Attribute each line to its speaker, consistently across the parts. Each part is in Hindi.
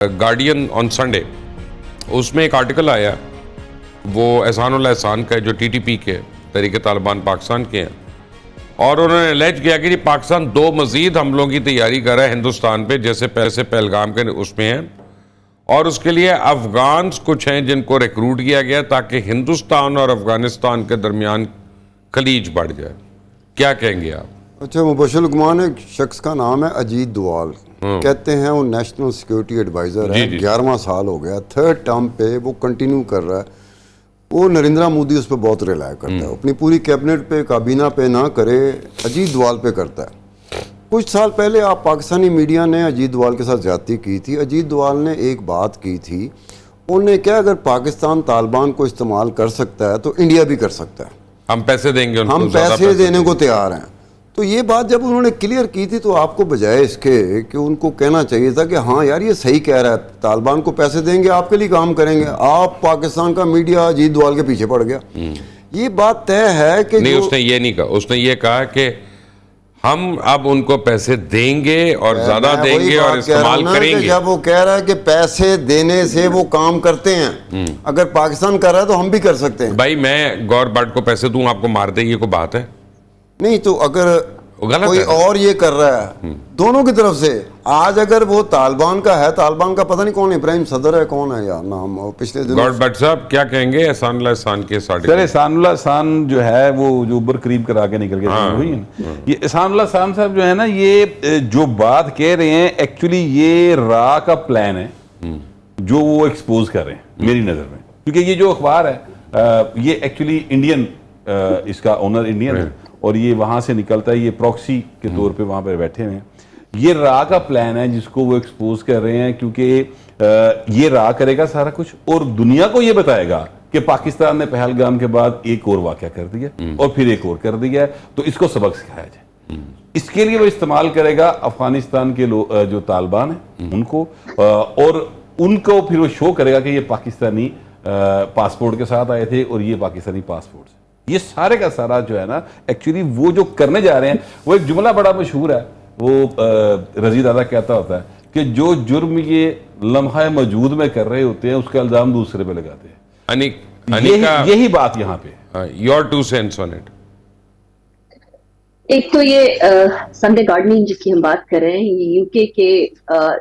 Speaker 1: गार्डियन ऑन संडे उसमें एक आर्टिकल आया, वो एहसानुल एहसान का है जो टीटीपी के तहरीक तालिबान पाकिस्तान के हैं, और उन्होंने एलेज किया कि पाकिस्तान 2 मजीद हमलों की तैयारी कर रहा है हिंदुस्तान पे, जैसे पैसे पहलगाम के उसमें हैं, और उसके लिए अफगान कुछ हैं जिनको रिक्रूट किया गया ताकि हिंदुस्तान और अफगानिस्तान के दरमियान खलीज बढ़ जाए। क्या कहेंगे आप?
Speaker 2: अच्छा, मुबशर लुकमान एक शख्स का नाम है अजीत दोवाल, कहते हैं वो नेशनल सिक्योरिटी एडवाइज़र है, 11वां साल हो गया, 3rd टर्म पे वो कंटिन्यू कर रहा है। वो नरेंद्र मोदी उस पर बहुत रिलाय करता है, अपनी पूरी कैबिनेट पे काबीना पे ना करे, अजीत दोवाल पे करता है। कुछ साल पहले आप पाकिस्तानी मीडिया ने अजीत दोवाल के साथ ज्यादती की थी। अजीत दोवाल ने एक बात की थी, उन्होंने क्या, अगर पाकिस्तान तालिबान को इस्तेमाल कर सकता है तो इंडिया भी कर सकता है,
Speaker 1: हम पैसे देंगे उनको,
Speaker 2: हम पैसे देने को तैयार हैं। तो ये बात जब उन्होंने क्लियर की थी तो आपको बजाय इसके कि उनको कहना चाहिए था कि हाँ यार ये सही कह रहा है, तालिबान को पैसे देंगे, आपके लिए काम करेंगे, आप पाकिस्तान का मीडिया अजीत दोवाल के पीछे पड़ गया। ये बात तय है कि
Speaker 1: नहीं, उसने ये नहीं कहा, उसने ये कहा कि हम अब उनको पैसे देंगे और ज्यादा देंगे और इस्तेमाल करेंगे।
Speaker 2: जब वो कह रहा है कि पैसे देने से वो काम करते हैं, अगर पाकिस्तान कर रहा है तो हम भी कर सकते हैं।
Speaker 1: भाई मैं गौर बट को पैसे दूं आपको मार दे, ये कोई बात है?
Speaker 2: नहीं, तो अगर कोई और ये कर रहा है दोनों की तरफ से, आज अगर वो तालिबान का है, तालिबान का पता नहीं कौन इब्राहिम सदर है, कौन है यार नाम, पिछले दिन।
Speaker 1: गौर बट साहब क्या कहेंगे एहसानुल एहसान के साथ?
Speaker 3: सर एहसानुल एहसान जो है वो जो उबर करीब करा के निकल के हुई है, ये एहसानुल एहसान साहब जो है ना, ये जो बात कह रहे हैं एक्चुअली ये रा का प्लान है जो वो एक्सपोज कर रहे हैं मेरी नजर में, क्योंकि ये जो अखबार है ये एक्चुअली इंडियन, इसका ओनर इंडियन है और ये वहां से निकलता है, ये प्रॉक्सी के तौर पे वहां पर बैठे हुए हैं। ये रा का प्लान है जिसको वो एक्सपोज कर रहे हैं, क्योंकि ये रा करेगा सारा कुछ और दुनिया को ये बताएगा कि पाकिस्तान ने पहलगाम के बाद एक और वाकया कर दिया और फिर एक और कर दिया है, तो इसको सबक सिखाया जाए। इसके लिए वो इस्तेमाल करेगा अफगानिस्तान के जो तालिबान है उनको, और उनको फिर वो शो करेगा कि ये पाकिस्तानी पासपोर्ट के साथ आए थे और ये पाकिस्तानी पासपोर्ट से। ये सारे का सारा जो है ना एक्चुअली वो जो करने जा रहे हैं, वो एक जुमला बड़ा मशहूर है, वो रजी दादा कहता होता है कि जो जुर्म ये लम्हा मौजूद में कर रहे होते हैं उसका इल्जाम दूसरे पे लगाते हैं। यही बात यहाँ पे।
Speaker 1: Your 2 cents on it.
Speaker 4: एक तो ये संडे गार्डनिंग जिसकी हम बात कर रहे हैं, ये यूके के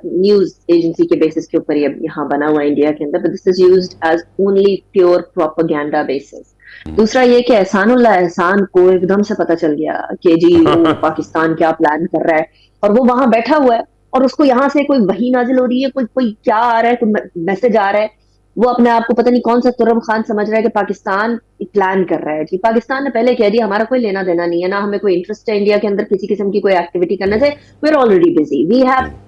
Speaker 4: न्यूज एजेंसी के बेसिस के ऊपर ये यहाँ बना हुआ है इंडिया के अंदर, but this is used as only pure propaganda basis. दूसरा ये कि एहसानुल्लाह एहसान को एकदम से पता चल गया कि जी वो पाकिस्तान क्या प्लान कर रहा है, और वो वहां बैठा हुआ है और उसको यहाँ से कोई वही नाजिल हो रही है, कोई क्या आ रहा है, कोई मैसेज आ रहा है, वो अपने आप को पता नहीं कौन सा तुर्रम खान समझ रहा है कि पाकिस्तान प्लान कर रहा है। कि पाकिस्तान ने पहले कह दिया हमारा कोई लेना देना नहीं है, ना हमें कोई इंटरेस्ट है इंडिया के अंदर किसी किस्म की कोई एक्टिविटी करने से, we are already busy,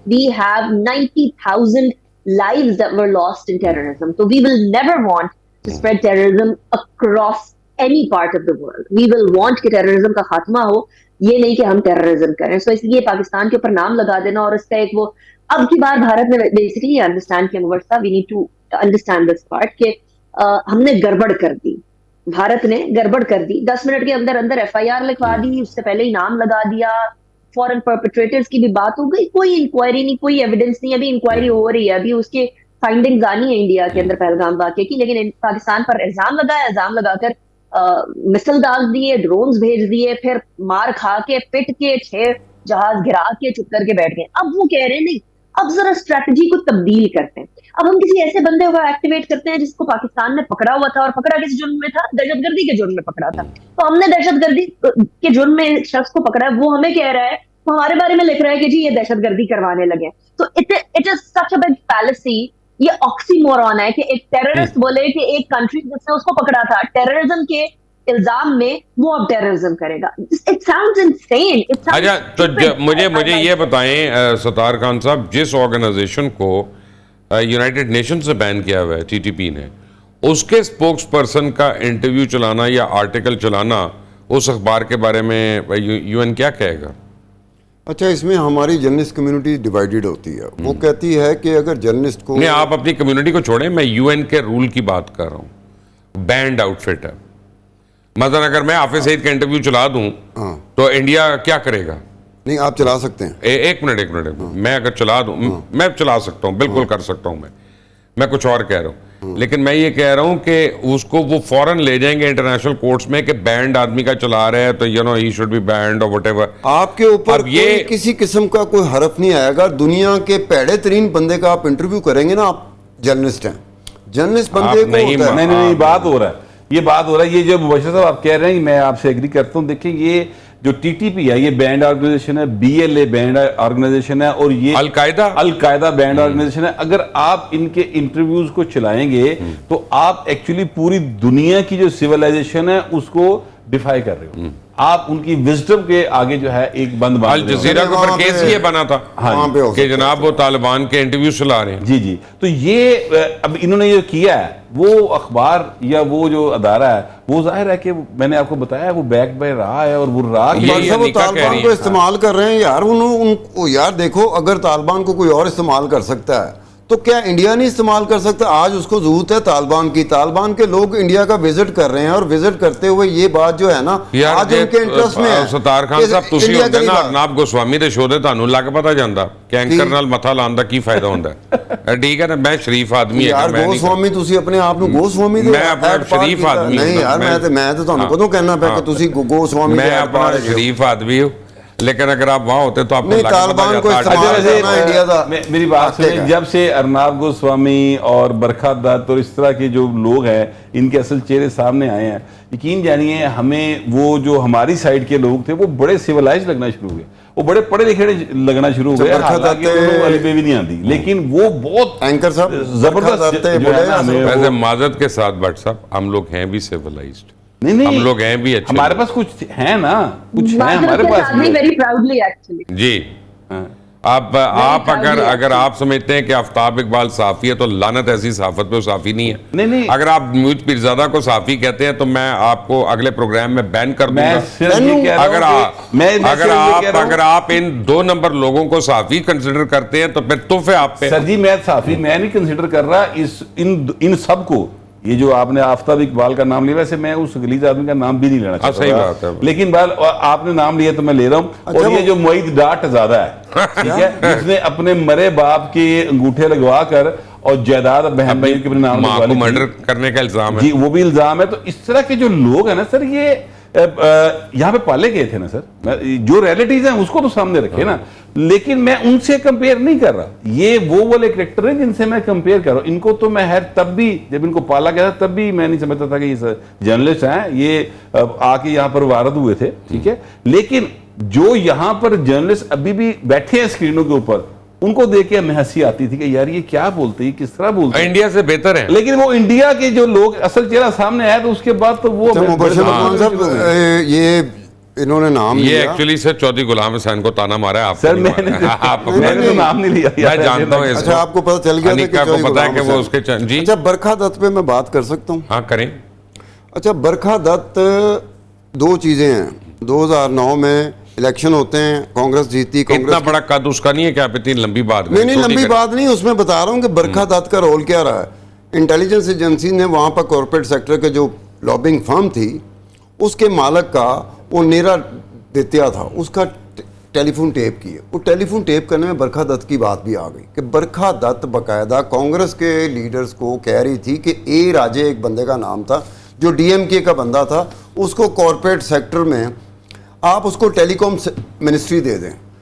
Speaker 4: we have 90,000 lives that were lost in terrorism, so we will never want to spread terrorism across any part of the world. We will want कि terrorism का खात्मा हो, ये नहीं कि हम terrorism करें। So इसलिए पाकिस्तान के ऊपर नाम लगा देना और इसका एक वो, अब की बार भारत ने basically understand कि अनवर साहब, we need to understand this part कि हमने गड़बड़ कर दी, भारत ने गड़बड़ कर दी, 10 मिनट के अंदर अंदर FIR लिखवा दी, उससे पहले ही नाम लगा दिया, फॉरेन परपेट्रेटर्स की भी बात हो गई, कोई इंक्वायरी नहीं, कोई एविडेंस नहीं, अभी इंक्वायरी हो रही है, अभी उसके फाइंडिंग्स आनी है इंडिया के अंदर पहलगाम वाकये की, लेकिन पाकिस्तान पर इल्जाम लगाया, इल्जाम लगाकर मिसाइल डाल दिए, ड्रोन्स भेज दिए, फिर मार खा के पिट के 6 जहाज गिरा के चुप करके बैठ गए। अब वो कह रहे हैं नहीं, अब जरा स्ट्रेटजी को तब्दील करते हैं, अब हम किसी ऐसे बंदे को एक्टिवेट करते हैं जिसको पाकिस्तान ने पकड़ा हुआ था, और पकड़ा किस जुर्म में था? दहशतगर्दी के जुर्म में पकड़ा था। तो हमने दहशतगर्दी के जुर्म में एक शख्स को पकड़ा है, वो हमें कह रहा है, वो हमारे बारे में लिख रहा है कि जी ये दहशतगर्दी करवाने लगे। तो it is such a big fallacy, ये ऑक्सीमोरॉन है कि एक टेररिस्ट बोले कि एक कंट्री जिसने उसको पकड़ा था टेररिज्म के इल्जाम में, वो अब टेररिज्म करेगा। It sounds insane.
Speaker 1: अच्छा, तो मुझे ये बताएं सत्तार खान साहब, जिस ऑर्गेनाइजेशन को यूनाइटेड नेशन से बैन किया हुआ है टीटीपी ने, उसके स्पोक्स पर्सन का इंटरव्यू चलाना या आर्टिकल चलाना उस अखबार के बारे में यूएन क्या कहेगा?
Speaker 2: अच्छा, इसमें हमारी जर्नलिस्ट कम्युनिटी डिवाइडेड होती है। वो कहती है कि अगर जर्नलिस्ट को,
Speaker 1: नहीं, आप अपनी कम्युनिटी को छोड़ें, मैं यूएन के रूल की बात कर रहा हूँ। बैंड आउटफिट है, मतलब अगर मैं हाफिज सईद का इंटरव्यू चला दूं तो इंडिया क्या करेगा?
Speaker 2: नहीं, आप चला सकते हैं।
Speaker 1: एक मिनट मैं अगर चला दूं, मैं चला सकता हूं, बिल्कुल कर सकता हूं। मैं कुछ और कह रहा हूं, लेकिन मैं ये कह रहा हूं कि उसको वो फौरन ले जाएंगे इंटरनेशनल कोर्ट्स में कि बैंड आदमी का चला रहा है तो ही शुड बी बैंड और व्हाटएवर।
Speaker 2: आपके ऊपर ये किसी किस्म का कोई हरफ नहीं आएगा। दुनिया के पैड़े तरीन बंदे का आप इंटरव्यू करेंगे ना, आप जर्नलिस्ट हैं, जर्नलिस्ट बंदे को
Speaker 3: नहीं, बात हो रहा है, ये बात हो रहा है। ये जो मुबशर साहब आप कह रहे हैं, मैं आपसे एग्री करता हूँ। देखिए, ये जो टीटीपी है, ये बैंड ऑर्गेनाइजेशन है, BLA बैंड ऑर्गेनाइजेशन है, और ये अल-कायदा बैंड ऑर्गेनाइजेशन है। अगर आप इनके इंटरव्यूज को चलाएंगे तो आप एक्चुअली पूरी दुनिया की जो सिविलाइजेशन है उसको डिफाई कर रहे हो। आप उनकी विजडम के आगे जो है एक बंद
Speaker 1: अल जजीरा के ऊपर केस ये बना था कि जनाब वो तालिबान के इंटरव्यू चला रहे हैं।
Speaker 3: जी। तो ये अब इन्होंने जो किया है, वो अखबार या वो जो अदारा है, वो जाहिर है कि मैंने आपको बताया वो बैक बाय रहा है, और वो रहा
Speaker 2: वो तालिबान को इस्तेमाल कर रहे हैं यार। उनको यार देखो, अगर तालिबान को कोई और इस्तेमाल कर सकता है तो क्या इंडिया नहीं इस्तेमाल कर सकता? आज उसको जरूरत है तालिबान की। तालिबान के लोग इंडिया का विजिट कर रहे हैं, और विजिट करते हुए ये बात जो है ना, आज उनके इंटरेस्ट में है।
Speaker 1: सतार खान साहब, ਤੁਸੀਂ ਹੁੰਦੇ ਨਾ ਅਰਨਾਬ ਗੋਸਵਾਮੀ ਦੇ ਸ਼ੋਅ ਦੇ, ਤੁਹਾਨੂੰ ਲੱਗ ਪਤਾ ਜਾਂਦਾ ਕਿ ਐਂਕਰ ਨਾਲ ਮੱਥਾ ਲਾਉਣ ਦਾ ਕੀ ਫਾਇਦਾ ਹੁੰਦਾ ਹੈ। ਠੀਕ ਹੈ ਨਾ, ਮੈਂ ਸ਼ਰੀਫ ਆਦਮੀ ਹਾਂ।
Speaker 2: ਯਾਰ ਗੋਸਵਾਮੀ, ਤੁਸੀਂ ਆਪਣੇ ਆਪ ਨੂੰ ਗੋਸਵਾਮੀ ਦੇ,
Speaker 1: ਮੈਂ ਆਪਣਾ ਸ਼ਰੀਫ ਆਦਮੀ
Speaker 2: ਨਹੀਂ ਯਾਰ, ਮੈਂ ਤਾਂ ਤੁਹਾਨੂੰ ਕਦੋਂ ਕਹਿਣਾ ਪਿਆ ਕਿ ਤੁਸੀਂ ਗੋਸਵਾਮੀ
Speaker 1: मैं अपना शरीफ आदमी हूँ, लेकिन अगर आप वहां होते तो आपको
Speaker 2: तालिबान को इस्तेमाल करना इंडिया का।
Speaker 3: मेरी बात सुनिए, जब से अर्नाब गोस्वामी और बरखा दत्त और इस तरह के जो लोग हैं, इनके असल चेहरे सामने आए हैं, यकीन जानिए हमें वो जो हमारी साइड के लोग थे वो बड़े सिविलाइज लगना शुरू हो गए, वो बड़े पढ़े लिखे लगना शुरू हो गए। हालांकि उनको अलीबे भी नहीं आती, लेकिन वो बहुत
Speaker 2: एंकर साहब
Speaker 3: जबरदस्त।
Speaker 1: वैसे माजरत के साथ भट्ट साहब, हम लोग हैं भी सिविलाइज्ड,
Speaker 3: नहीं,
Speaker 1: हम लोग हैं भी अच्छे,
Speaker 3: हमारे पास कुछ है ना, कुछ है हमारे पास
Speaker 4: वेरी प्राउडली एक्चुअली
Speaker 1: जी। आप अगर आप समझते हैं कि आफ्ताब इकबाल साफी है तो लानत ऐसी सहाफत पे साफी नहीं है।
Speaker 3: नहीं। अगर
Speaker 1: आप म्यूज पीरजादा को साफी कहते हैं तो मैं आपको अगले प्रोग्राम में बैन कर दूंगा। अगर आप इन 2 नंबर लोगों को साफी कंसिडर करते हैं तो फिर तोहफे आप पे।
Speaker 3: सर जी, मैं साफी मैं नहीं कंसिडर कर रहा इन सब को। ये जो आपने आफ्ताब इकबाल का नाम लिया, वैसे मैं उस गलीज आदमी का नाम भी नहीं लेना चाहता,
Speaker 1: सही बात है,
Speaker 3: लेकिन बाल आपने नाम लिया तो मैं ले रहा हूँ। और ये जो मोईद डाट ज़्यादा है, ठीक है, जिसने अपने मरे बाप के अंगूठे लगवा कर और जायदाद बहन भाई के अपने नाम
Speaker 1: को मर्डर करने का इल्जाम है
Speaker 3: जी, वो भी इल्जाम है। तो इस तरह के जो लोग हैं ना सर, ये यहाँ पे पाले गए थे ना सर, जो रियलिटीज हैं उसको तो सामने रखे ना, लेकिन मैं उनसे कंपेयर नहीं कर रहा। ये वो वाले कैरेक्टर हैं जिनसे मैं कंपेयर कर रहा हूँ। इनको तो मैं तब भी, जब इनको पाला गया था तब भी मैं नहीं समझता था कि ये जर्नलिस्ट हैं, ये आके यहाँ पर वारद हुए थे, ठीक है। लेकिन जो यहाँ पर जर्नलिस्ट अभी भी बैठे हैं स्क्रीनों के ऊपर, उनको देख के हमें हंसी आती थी कि यार ये क्या बोलते हैं, किस तरह बोलते हैं,
Speaker 1: इंडिया से बेहतर है।
Speaker 3: लेकिन वो इंडिया के जो लोग असल चेहरा सामने आया तो उसके बाद तो वो
Speaker 2: ये इन्होंने नाम
Speaker 1: ये एक्चुअली सर चौधरी गुलाम हुसैन को ताना मारा है आप
Speaker 3: सर। मैंने तो नाम नहीं लिया,
Speaker 1: मैं जानता हूँ।
Speaker 2: अच्छा, आपको पता चल गया
Speaker 1: था कि पता है कि वो उसके जी।
Speaker 2: अच्छा, बरखा दत्त पे मैं बात कर सकता हूँ?
Speaker 1: हाँ करें।
Speaker 2: अच्छा, बरखा दत्त, 2 चीजें हैं। 2009 में इलेक्शन होते हैं, कांग्रेस जीती।
Speaker 1: इतना बड़ा कद उसका नहीं है कि आप इतनी लंबी बात
Speaker 2: नहीं, लंबी बात नहीं, उसमें बता रहा हूँ कि बरखा दत्त का रोल क्या रहा है। इंटेलिजेंस एजेंसी ने वहाँ पर कॉर्पोरेट सेक्टर के जो लॉबिंग फर्म थी, उसके मालिक का वो नेरा देतिया था, उसका टेलीफोन टेप किए। वो टेलीफोन टेप करने में बरखा दत्त की बात भी आ गई कि बरखा दत्त बाकायदा कांग्रेस के लीडर्स को कह रही थी कि ए राजे, एक बंदे का नाम था जो DMK का बंदा था, उसको कॉर्पोरेट सेक्टर में आप उसको टेलीकॉम मिनिस्ट्री दे दें।